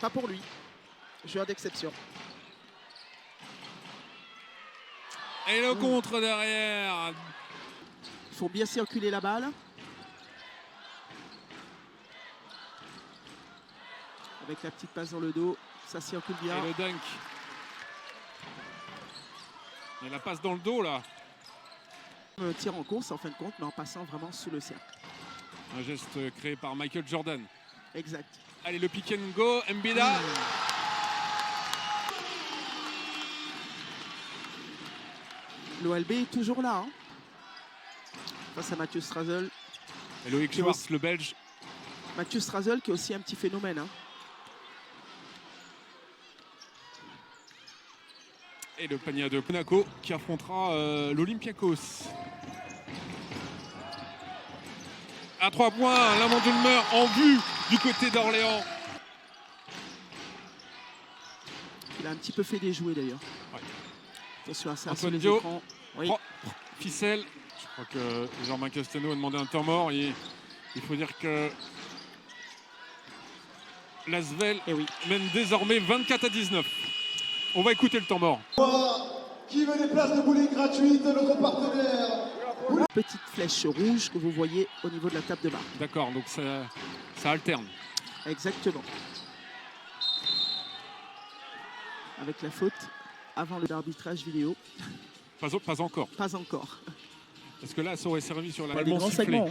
pas pour lui. Joueur d'exception. Et le contre derrière. Il faut bien circuler la balle. Avec la petite passe dans le dos, ça circule bien. Et le dunk. Et la passe dans le dos là. Tir en course en fin de compte, mais en passant vraiment sous le cercle. Un geste créé par Michael Jordan. Exact. Allez, le pick and go, Mbida. L'OLB est toujours là. Hein. Face à Mathieu Strazel. Et Loïc Schwartz, le Belge. Mathieu Strazel qui est aussi un petit phénomène. Hein. Et le panier de Monaco qui affrontera l'Olympiakos. À 3 points, Lamondon meurt en vue du côté d'Orléans. Il a un petit peu fait déjouer d'ailleurs. Ouais. Attention à ça, Antoine sur les Dio. écrans. Oui. Ficelle. Je crois que Jean-Marc Castano a demandé un temps mort. Et il faut dire que l'Asvel mène désormais 24-19. On va écouter le temps mort. Qui veut des places de bowling gratuites, notre partenaire. Petite flèche rouge que vous voyez au niveau de la table de barre. D'accord, donc ça alterne. Exactement. Avec la faute avant l'arbitrage vidéo. Pas encore. Pas encore. Parce que là, ça aurait servi sur la des grands segments.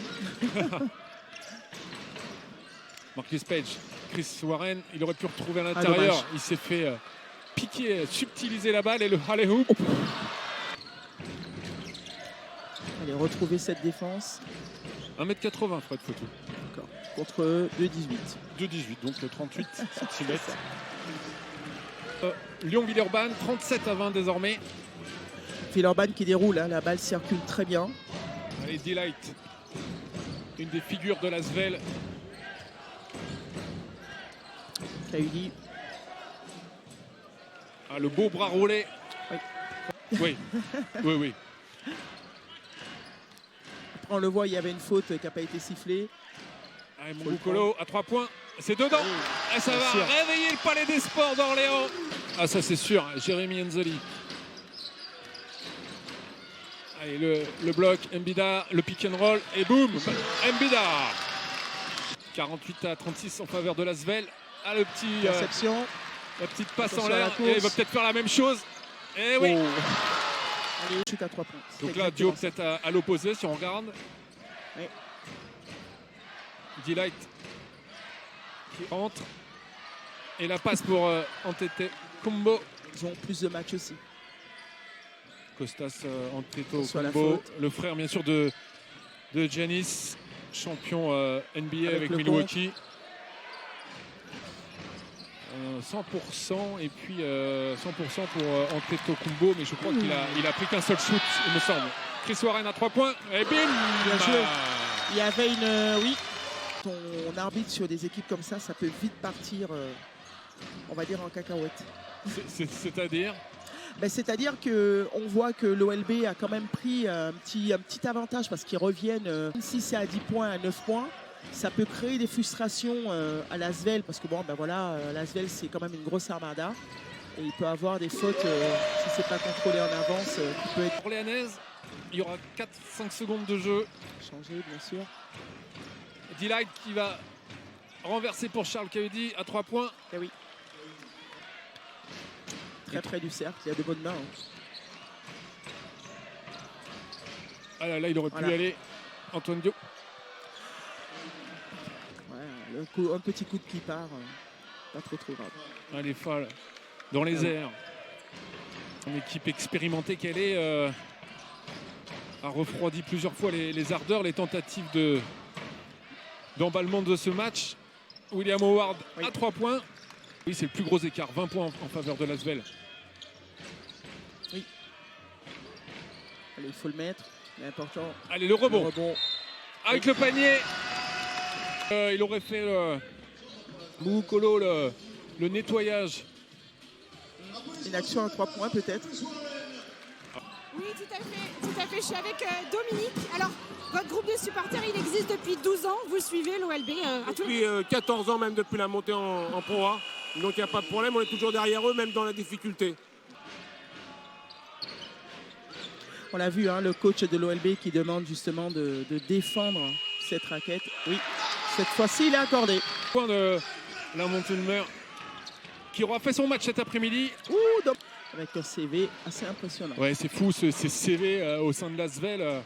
Marcus Page, Chris Warren, il aurait pu retrouver à l'intérieur. Il s'est fait piquer, subtiliser la balle et le alley-oop. Allez, retrouver cette défense. 1m80, Fred Photo. D'accord. Contre 2,18. 2,18, donc 38 cm. Lyon-Villeurbanne, 37-20 désormais. Villeurbanne qui déroule, hein. La balle circule très bien. Allez, Delight, une des figures de l'Asvel. Kaudi. Ah, le beau bras roulé. Oui. Oui. Après, on le voit, il y avait une faute qui n'a pas été sifflée. Allez, mon Moukolo à 3 points. C'est dedans. Et ça va réveiller le Palais des Sports d'Orléans. Ah, ça c'est sûr. Jérémy Enzoli. Allez, le bloc, Mbida, le pick and roll. Et boum, Mbida. 48-36 en faveur de l'Asvel. Ah, le petit... Perception. La petite passe en l'air. Et il va peut-être faire la même chose. Et oui. Allez, chute à 3 points. Donc là, Dio peut-être à l'opposé si on regarde. Oui. Delight qui entre. Et la passe pour Antete Combo. Ils ont plus de matchs aussi. Costas Antetokounmpo, le frère bien sûr de Giannis, champion NBA avec Milwaukee. 100% et puis 100% pour Antetokounmpo, mais je crois qu'il a pris qu'un seul shoot, il me semble. Chris Warren à 3 points et bim. Bien joué. Il y avait une... Ton arbitre sur des équipes comme ça peut vite partir, on va dire, en cacahuète. C'est-à-dire c'est-à-dire qu'on voit que l'OLB a quand même pris un petit avantage parce qu'ils reviennent, même si c'est à 10 points, à 9 points, ça peut créer des frustrations à l'Asvel parce que l'Asvel c'est quand même une grosse armada et il peut avoir des fautes si c'est pas contrôlé en avance qui peut être... Orléanaise, il y aura 4-5 secondes de jeu. Changé bien sûr. Delight qui va renverser pour Charles Kaudi à 3 points. Eh oui. Très près du cercle, il y a de bonnes mains. Hein. Ah là, il aurait pu y aller. Antoine Dio. Ouais, un petit coup de pied part, pas trop grave. Elle est folle. Dans les airs. Une équipe expérimentée qu'elle est a refroidi plusieurs fois les ardeurs, les tentatives d'emballement de ce match. William Howard à 3 points. Oui, c'est le plus gros écart, 20 points en faveur de l'Asvel. Oui. Allez, il faut le mettre, c'est important. Allez, le rebond. Avec le panier. Il aurait fait Moukolo le nettoyage. Une action à 3 points peut-être. Oui, tout à fait. Je suis avec Dominique. Alors, votre groupe de supporters, il existe depuis 12 ans. Vous suivez l'OLB Depuis 14 ans, même depuis la montée en Pro A. Donc il n'y a pas de problème, on est toujours derrière eux, même dans la difficulté. On l'a vu, hein, le coach de l'OLB qui demande justement de défendre cette raquette. Oui, cette fois-ci, il est accordé. Point de la Montélimar qui aura fait son match cet après-midi. Avec un CV assez impressionnant. Ouais, c'est fou ce CV au sein de l'Asvel.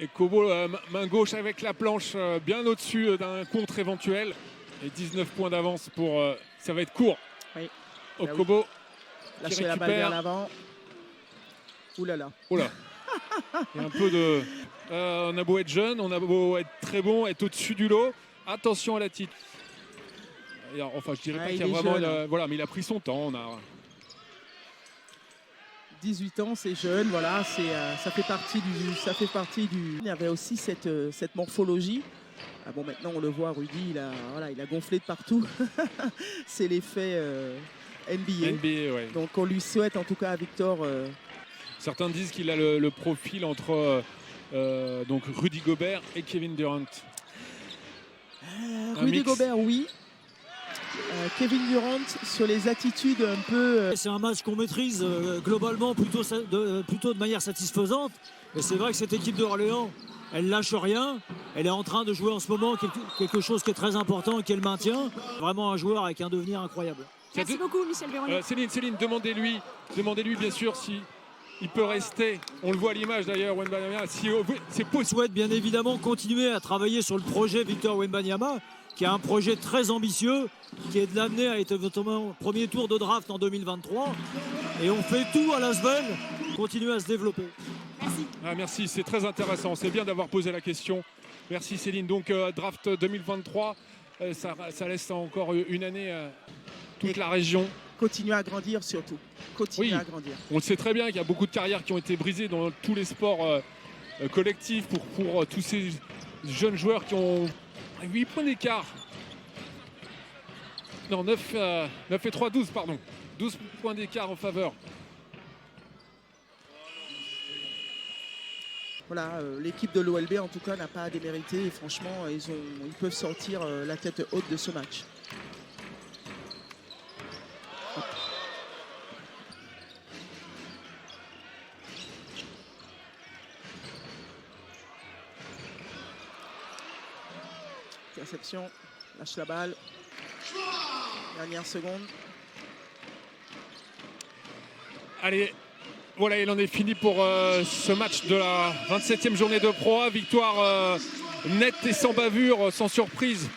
Et Kobo, main gauche avec la planche bien au-dessus d'un contre éventuel. Et 19 points d'avance pour... ça va être court. Oui. Kobo qui Lâcher la balle vers récupère. l'avant. Ouh là là. Oh là. Il y a un peu de... on a beau être jeune, on a beau être très bon, être au-dessus du lot. Attention à la titre. Enfin, je dirais pas qu'il y a vraiment... voilà, mais il a pris son temps. On a... 18 ans, c'est jeune, voilà, ça fait partie du. Il y avait aussi cette morphologie. Ah bon, maintenant on le voit, Rudy, il a gonflé de partout. C'est l'effet NBA. NBA, ouais. Donc on lui souhaite en tout cas à Victor. Certains disent qu'il a le profil entre donc Rudy Gobert et Kevin Durant. Rudy Gobert, oui. Kevin Durant sur les attitudes un peu. C'est un match qu'on maîtrise globalement plutôt de manière satisfaisante. Et c'est vrai que cette équipe d'Orléans, elle lâche rien. Elle est en train de jouer en ce moment quelque chose qui est très important, qui est le maintien. Vraiment un joueur avec un devenir incroyable. Merci beaucoup, Michel Véronique. Céline, demandez-lui bien sûr si il peut rester. On le voit à l'image d'ailleurs, Wembanyama. Si c'est possible. Je souhaite bien évidemment continuer à travailler sur le projet Victor Wembanyama, qui est un projet très ambitieux, qui est de l'amener à être notamment premier tour de draft en 2023. Et on fait tout à l'Asvel, continuer à se développer. Merci. Merci, c'est très intéressant. C'est bien d'avoir posé la question. Merci Céline. Donc draft 2023, ça laisse encore une année toute la région. Continuer à grandir surtout. Continuer à grandir. On le sait très bien qu'il y a beaucoup de carrières qui ont été brisées dans tous les sports collectifs pour tous ces jeunes joueurs qui ont 8 points d'écart. Non, 9 et 3, 12, pardon. 12 points d'écart en faveur. Voilà, l'équipe de l'OLB en tout cas n'a pas à démériter et franchement ils peuvent sortir la tête haute de ce match. Interception, lâche la balle. Dernière seconde. Allez, voilà, il en est fini pour ce match de la 27e journée de Pro A. Victoire nette et sans bavure, sans surprise